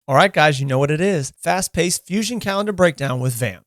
All right, guys, you know what it is. Fast-paced Fusion calendar breakdown with Vamp.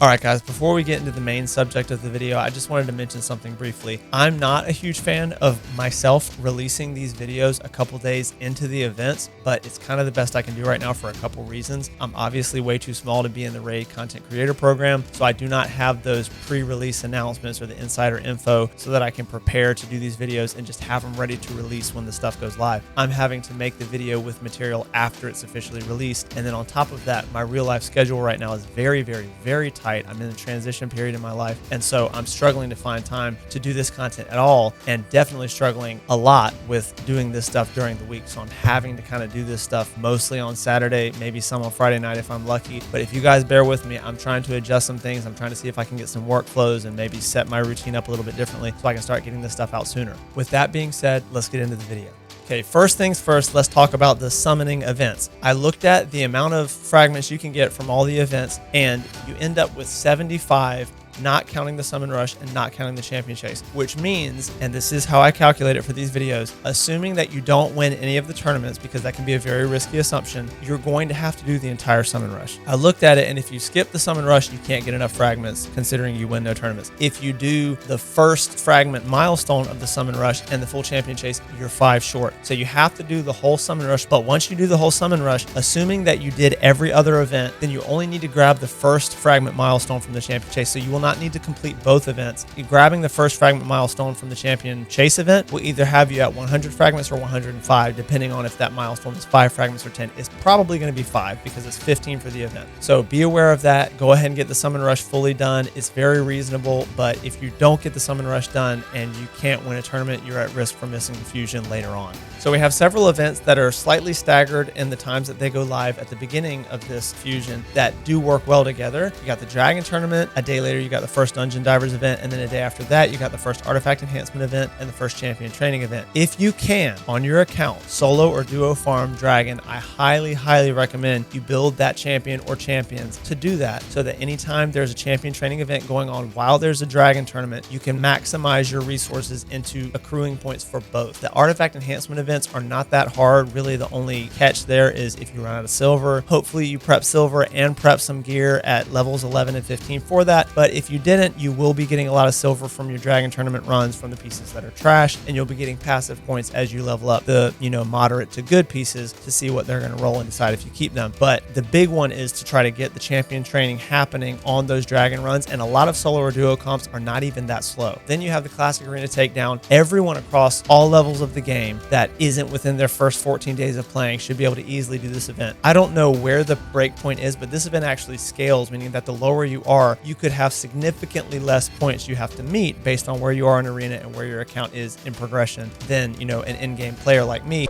All right, guys, before we get into the main subject of the video, I just wanted to mention something briefly. I'm not a huge fan of myself releasing these videos a couple days into the events, but it's kind of the best I can do right now for a couple reasons. I'm obviously way too small to be in the RAID content creator program, so I do not have those pre-release announcements or the insider info so that I can prepare to do these videos and just have them ready to release when the stuff goes live. I'm having to make the video with material after it's officially released, and then on top of that, my real life schedule right now is very, very, very tight. I'm in a transition period in my life, and so I'm struggling to find time to do this content at all, and definitely struggling a lot with doing this stuff during the week. So I'm having to kind of do this stuff mostly on Saturday, maybe some on Friday night if I'm lucky. But if you guys bear with me, I'm trying to adjust some things. I'm trying to see if I can get some workflows and maybe set my routine up a little bit differently so I can start getting this stuff out sooner. With that being said, let's get into the video. Okay, first things first, let's talk about the summoning events. I looked at the amount of fragments you can get from all the events, and you end up with 75, not counting the summon rush and not counting the champion chase, which means, and this is how I calculate it for these videos, assuming that you don't win any of the tournaments, because that can be a very risky assumption, you're going to have to do the entire summon rush. I looked at it, and if you skip the summon rush, you can't get enough fragments considering you win no tournaments. If you do the first fragment milestone of the summon rush and the full champion chase, you're 5 short. So you have to do the whole summon rush, but once you do the whole summon rush, assuming that you did every other event, then you only need to grab the first fragment milestone from the champion chase. So you will not need to complete both events. Grabbing the first fragment milestone from the champion chase event will either have you at 100 fragments or 105, depending on if that milestone is 5 fragments or 10. It's probably going to be 5 because it's 15 for the event. So be aware of that. Go ahead and get the summon rush fully done. It's very reasonable, but if you don't get the summon rush done and you can't win a tournament, you're at risk for missing the fusion later on. So we have several events that are slightly staggered in the times that they go live at the beginning of this fusion that do work well together. You got the Dragon Tournament. A day later, you got the first Dungeon Divers event, and then a day after that, you got the first Artifact Enhancement event and the first Champion Training event. If you can, on your account, solo or duo farm Dragon, I highly, highly recommend you build that champion or champions to do that, so that anytime there's a Champion Training event going on while there's a Dragon Tournament, you can maximize your resources into accruing points for both. The Artifact Enhancement events are not that hard. Really, the only catch there is if you run out of silver. Hopefully you prep silver and prep some gear at levels 11 and 15 for that, but if you didn't, you will be getting a lot of silver from your Dragon Tournament runs from the pieces that are trash, and you'll be getting passive points as you level up the, moderate to good pieces to see what they're going to roll and decide if you keep them. But the big one is to try to get the champion training happening on those Dragon runs, and a lot of solo or duo comps are not even that slow. Then you have the Classic Arena Takedown. Everyone across all levels of the game that isn't within their first 14 days of playing should be able to easily do this event. I don't know where the break point is, but this event actually scales, meaning that the lower you are, you could have significantly less points you have to meet based on where you are in arena and where your account is in progression than, an in-game player like me,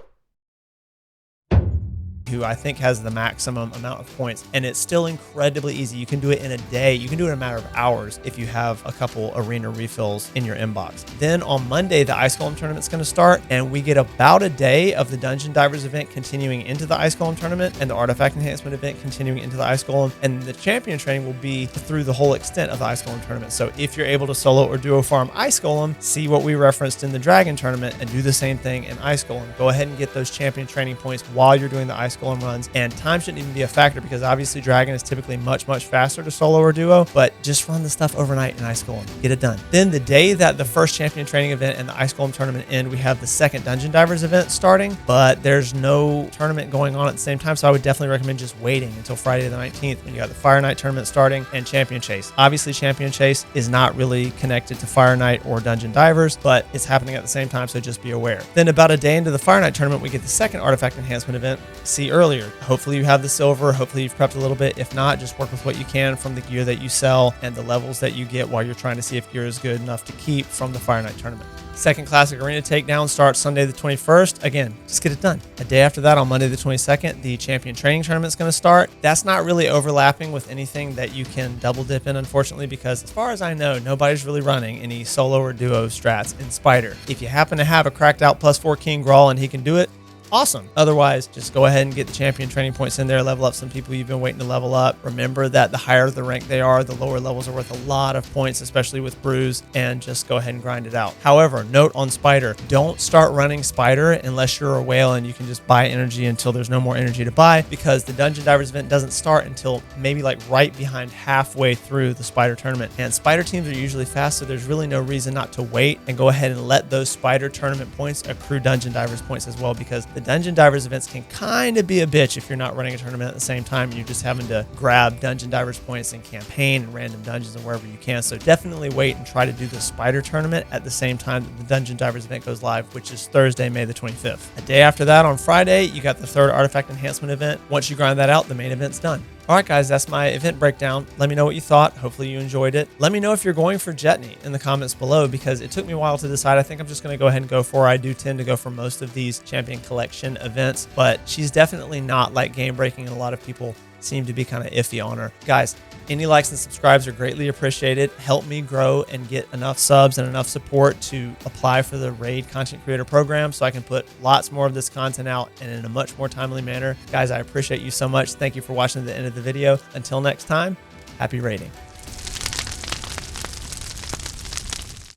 who I think has the maximum amount of points, and it's still incredibly easy. You can do it in a day. You can do it in a matter of hours if you have a couple arena refills in your inbox. Then on Monday, the Ice Golem tournament's going to start, and we get about a day of the Dungeon Divers event continuing into the Ice Golem tournament, and the Artifact Enhancement event continuing into the Ice Golem, and the champion training will be through the whole extent of the Ice Golem tournament. So if you're able to solo or duo farm Ice Golem, see what we referenced in the Dragon tournament and do the same thing in Ice Golem. Go ahead and get those champion training points while you're doing the Ice Golem runs, and time shouldn't even be a factor because obviously Dragon is typically much faster to solo or duo, but just run the stuff overnight in Ice Golem. Get it done. Then the day that the first champion training event and the Ice Golem tournament end, we have the second Dungeon Divers event starting, but there's no tournament going on at the same time, so I would definitely recommend just waiting until Friday the 19th when you got the Fire Night tournament starting and Champion Chase. Obviously Champion Chase is not really connected to Fire Night or Dungeon Divers, but it's happening at the same time, so just be aware. Then about a day into the Fire Night tournament, we get the second Artifact Enhancement event. See earlier. Hopefully you have the silver. Hopefully you've prepped a little bit. If not, just work with what you can from the gear that you sell and the levels that you get while you're trying to see if gear is good enough to keep from the Fire Night tournament. Second Classic Arena Takedown starts Sunday the 21st. Again, just get it done. A day after that, on Monday the 22nd, the Champion Training Tournament is going to start. That's not really overlapping with anything that you can double dip in, unfortunately, because as far as I know, nobody's really running any solo or duo strats in Spider. If you happen to have a cracked out +4 King Grawl and he can do it, awesome. Otherwise, just go ahead and get the champion training points in there, level up some people you've been waiting to level up. Remember that the higher the rank they are, the lower levels are worth a lot of points, especially with brews, and just go ahead and grind it out. However, note on Spider, don't start running Spider unless you're a whale and you can just buy energy until there's no more energy to buy, because the Dungeon Divers event doesn't start until maybe like right behind halfway through the Spider tournament. And Spider teams are usually fast, so there's really no reason not to wait and go ahead and let those Spider tournament points accrue Dungeon Divers points as well, because the Dungeon Divers events can kind of be a bitch if you're not running a tournament at the same time and you're just having to grab Dungeon Divers points and campaign and random dungeons and wherever you can. So definitely wait and try to do the Spider tournament at the same time that the Dungeon Divers event goes live, which is Thursday, May the 25th. A day after that, on Friday, you got the third artifact enhancement event. Once you grind that out, the main event's done. All right, guys, that's my event breakdown. Let me know what you thought. Hopefully you enjoyed it. Let me know if you're going for Jetni in the comments below, because it took me a while to decide. I think I'm just going to go ahead and go for her. I do tend to go for most of these champion collection events, but she's definitely not like game breaking, and a lot of people seem to be kind of iffy on her. Guys, any likes and subscribes are greatly appreciated. Help me grow and get enough subs and enough support to apply for the Raid Content Creator Program so I can put lots more of this content out and in a much more timely manner. Guys, I appreciate you so much. Thank you for watching to the end of the video. Until next time, happy raiding.